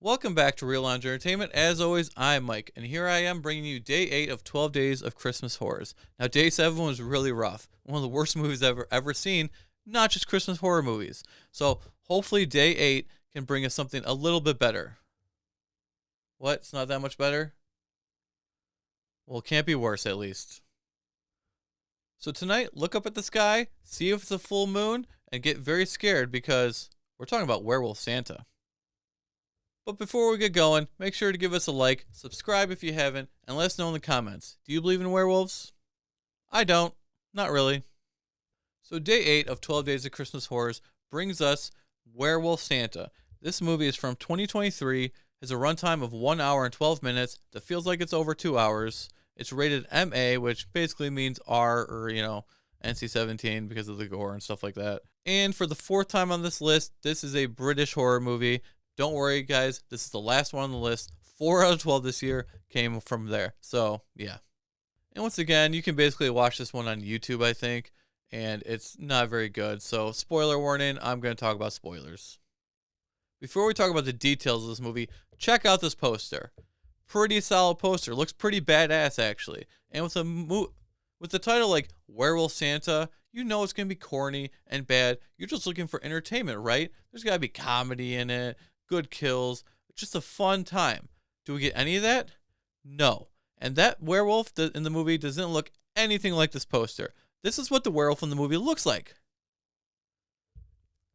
Welcome back to Real Lounge Entertainment. As always, I'm Mike, and here I am bringing you day 8 of 12 days of Christmas horrors. Now, day 7 was really rough. One of the worst movies I've ever seen, not just Christmas horror movies. So, hopefully, day 8 can bring us something a little bit better. What? It's not that much better? Well, it can't be worse, at least. So, tonight, look up at the sky, see if it's a full moon, and get very scared because we're talking about Werewolf Santa. But before we get going, make sure to give us a like, subscribe if you haven't, and let us know in the comments. Do you believe in werewolves? I don't. Not really. So day 8 of 12 Days of Christmas Horrors brings us Werewolf Santa. This movie is from 2023, has a runtime of 1 hour and 12 minutes that feels like it's over 2 hours. It's rated MA, which basically means R or, NC-17 because of the gore and stuff like that. And for the 4th time on this list, this is a British horror movie. Don't worry, guys. This is the last one on the list. 4 out of 12 this year came from there. So, yeah. And once again, you can basically watch this one on YouTube, I think. And it's not very good. So, spoiler warning, I'm going to talk about spoilers. Before we talk about the details of this movie, check out this poster. Pretty solid poster. Looks pretty badass, actually. And with the title like Werewolf Santa, you know it's going to be corny and bad. You're just looking for entertainment, right? There's got to be comedy in it. Good kills, just a fun time. Do we get any of that? No. And that werewolf in the movie doesn't look anything like this poster. This is what the werewolf in the movie looks like.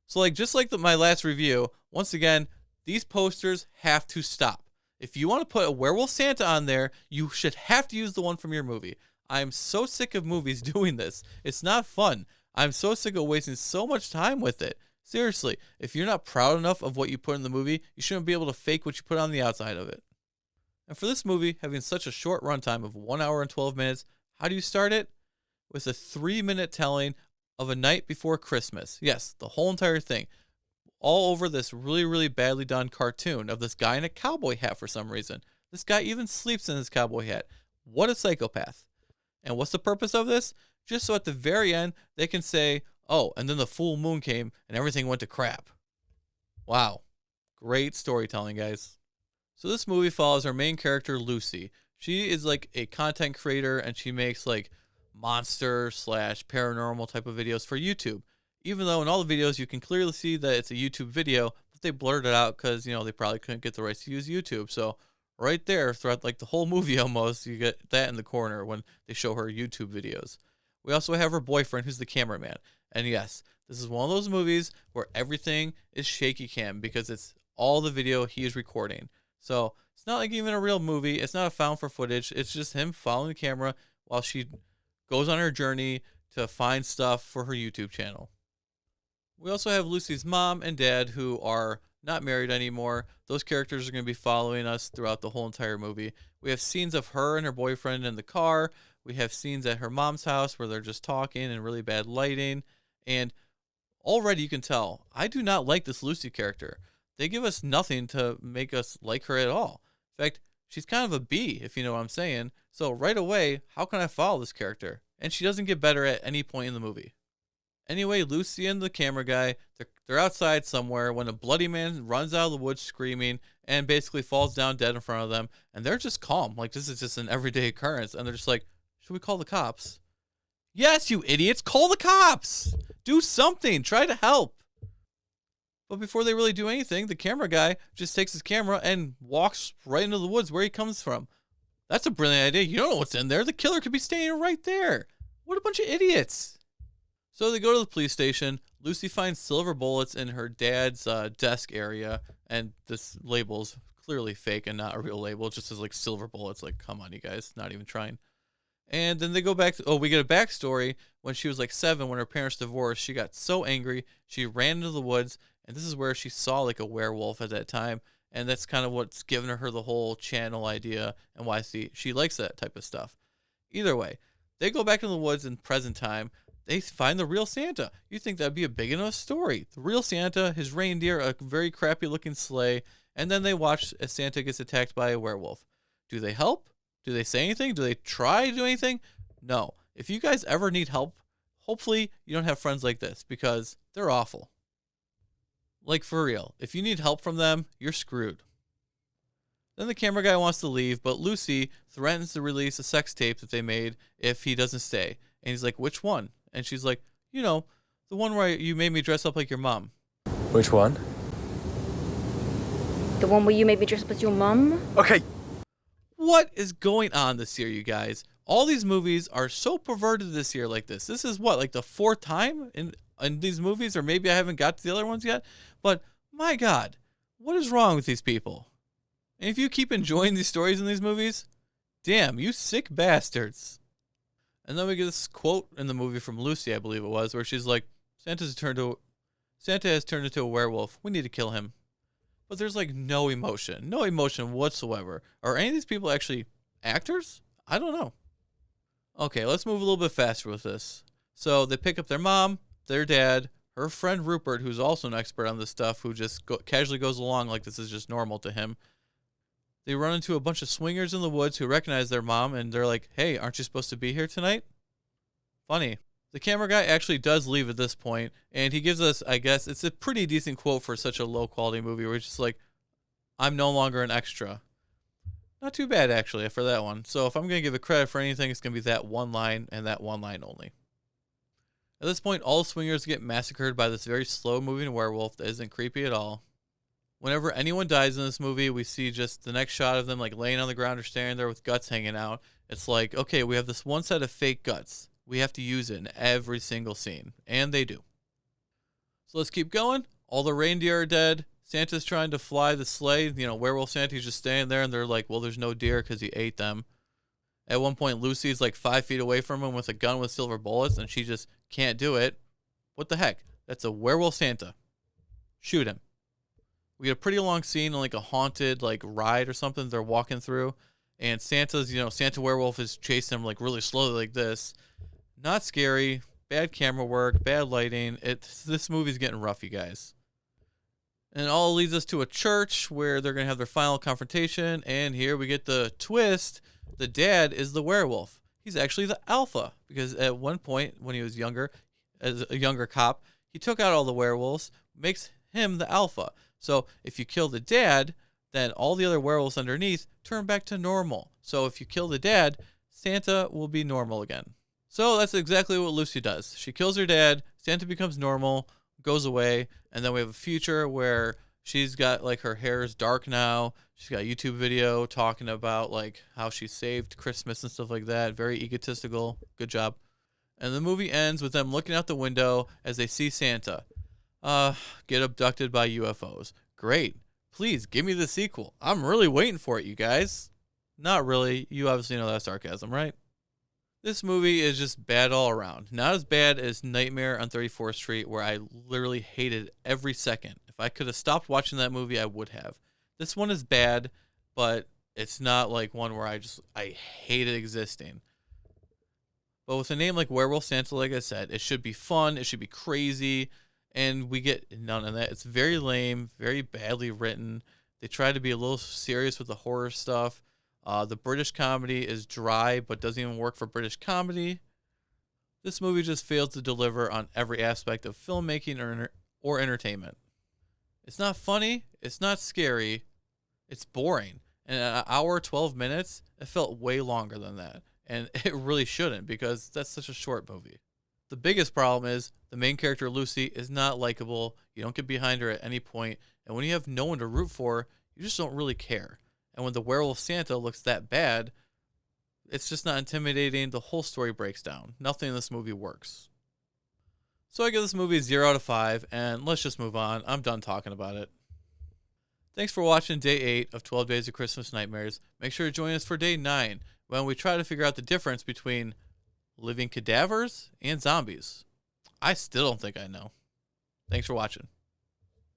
So just like my last review, once again, these posters have to stop. If you want to put a Werewolf Santa on there, you should have to use the one from your movie. I'm so sick of movies doing this. It's not fun. I'm so sick of wasting so much time with it. Seriously, if you're not proud enough of what you put in the movie, you shouldn't be able to fake what you put on the outside of it. And for this movie, having such a short runtime of 1 hour and 12 minutes, how do you start it? With a 3-minute telling of A Night Before Christmas. Yes, the whole entire thing. All over this really, really badly done cartoon of this guy in a cowboy hat for some reason. This guy even sleeps in his cowboy hat. What a psychopath. And what's the purpose of this? Just so at the very end, they can say, oh, and then the full moon came and everything went to crap. Wow. Great storytelling, guys. So this movie follows our main character, Lucy. She is like a content creator and she makes like monster / paranormal type of videos for YouTube. Even though in all the videos you can clearly see that it's a YouTube video, but they blurred it out because, they probably couldn't get the rights to use YouTube. So right there, throughout like the whole movie almost, you get that in the corner when they show her YouTube videos. We also have her boyfriend who's the cameraman. And yes, this is one of those movies where everything is shaky cam because it's all the video he is recording. So it's not like even a real movie. It's not a found for footage. It's just him following the camera while she goes on her journey to find stuff for her YouTube channel. We also have Lucy's mom and dad who are not married anymore. Those characters are going to be following us throughout the whole entire movie. We have scenes of her and her boyfriend in the car. We have scenes at her mom's house where they're just talking and really bad lighting. And already you can tell, I do not like this Lucy character. They give us nothing to make us like her at all. In fact, she's kind of a B, if you know what I'm saying. So right away, how can I follow this character? And she doesn't get better at any point in the movie. Anyway, Lucy and the camera guy, they're outside somewhere when a bloody man runs out of the woods screaming and basically falls down dead in front of them. And they're just calm. Like this is just an everyday occurrence. And they're just like, should we call the cops? Yes, you idiots, call the cops. Do something. Try to help. But before they really do anything, the camera guy just takes his camera and walks right into the woods where he comes from. That's a brilliant idea. You don't know what's in there. The killer could be standing right there. What a bunch of idiots. So they go to the police station. Lucy finds silver bullets in her dad's desk area. And this label's clearly fake and not a real label. It just says like silver bullets. Like, come on, you guys. Not even trying. And then they go back to, we get a backstory. When she was like 7, when her parents divorced, she got so angry, she ran into the woods, and this is where she saw like a werewolf at that time, and that's kind of what's given her the whole channel idea and why she likes that type of stuff. Either way, they go back to the woods in present time. They find the real Santa. You think that'd be a big enough story. The real Santa, his reindeer, a very crappy looking sleigh, and then they watch as Santa gets attacked by a werewolf. Do they help? Do they say anything? Do they try to do anything? No. If you guys ever need help, hopefully you don't have friends like this because they're awful. Like for real. If you need help from them, you're screwed. Then the camera guy wants to leave, but Lucy threatens to release a sex tape that they made if he doesn't stay. And he's like, which one? And she's like, the one where you made me dress up like your mom. Which one? The one where you made me dress up as your mum? Okay. What is going on this year, you guys? All these movies are so perverted this year like this. This is what, like the fourth time in these movies? Or maybe I haven't got to the other ones yet. But my God, what is wrong with these people? And if you keep enjoying these stories in these movies, damn, you sick bastards. And then we get this quote in the movie from Lucy, I believe it was, where she's like, Santa has turned into a werewolf. We need to kill him. But there's like no emotion whatsoever. Are any of these people actually actors? I don't know. Okay, let's move a little bit faster with this. So they pick up their mom, their dad, her friend Rupert, who's also an expert on this stuff, who just casually goes along like this is just normal to him. They run into a bunch of swingers in the woods who recognize their mom, and they're like, hey, aren't you supposed to be here tonight? Funny. The camera guy actually does leave at this point, and he gives us, I guess, it's a pretty decent quote for such a low-quality movie, where it's just like, I'm no longer an extra. Not too bad, actually, for that one. So if I'm going to give it credit for anything, it's going to be that one line, and that one line only. At this point, all swingers get massacred by this very slow-moving werewolf that isn't creepy at all. Whenever anyone dies in this movie, we see just the next shot of them like laying on the ground or standing there with guts hanging out. It's like, okay, we have this one set of fake guts. We have to use it in every single scene. And they do. So let's keep going. All the reindeer are dead. Santa's trying to fly the sleigh. Werewolf Santa's just standing there, and they're like, well, there's no deer because he ate them. At one point, Lucy's like 5 feet away from him with a gun with silver bullets, and she just can't do it. What the heck? That's a werewolf Santa. Shoot him. We get a pretty long scene on like a haunted like ride or something they're walking through, and Santa's, Santa werewolf is chasing him like really slowly like this. Not scary, bad camera work, bad lighting. This movie's getting rough, you guys. And it all leads us to a church where they're going to have their final confrontation, and here we get the twist. The dad is the werewolf. He's actually the alpha, because at one point when he was younger, as a younger cop, he took out all the werewolves, makes him the alpha. So if you kill the dad, then all the other werewolves underneath turn back to normal. So if you kill the dad, Santa will be normal again. So that's exactly what Lucy does. She kills her dad, Santa becomes normal, goes away, and then we have a future where she's got like her hair is dark now. She's got a YouTube video talking about like how she saved Christmas and stuff like that. Very egotistical. Good job. And the movie ends with them looking out the window as they see Santa. Get abducted by UFOs. Great. Please give me the sequel. I'm really waiting for it, you guys. Not really. You obviously know that's sarcasm, right? This movie is just bad all around. Not as bad as Nightmare on 34th Street, where I literally hated every second. If I could have stopped watching that movie, I would have. This one is bad, but it's not like one where I hate it existing. But with a name like Werewolf Santa, like I said, it should be fun, it should be crazy, and we get none of that. It's very lame, very badly written. They try to be a little serious with the horror stuff. The British comedy is dry, but doesn't even work for British comedy. This movie just fails to deliver on every aspect of filmmaking or entertainment. It's not funny, it's not scary, it's boring. And an hour, 12 minutes, it felt way longer than that. And it really shouldn't, because that's such a short movie. The biggest problem is the main character, Lucy, is not likable. You don't get behind her at any point. And when you have no one to root for, you just don't really care. And when the werewolf Santa looks that bad, it's just not intimidating. The whole story breaks down. Nothing in this movie works. So I give this movie 0 out of 5, and let's just move on. I'm done talking about it. Thanks for watching Day 8 of 12 Days of Christmas Nightmares. Make sure to join us for Day 9, when we try to figure out the difference between living cadavers and zombies. I still don't think I know. Thanks for watching.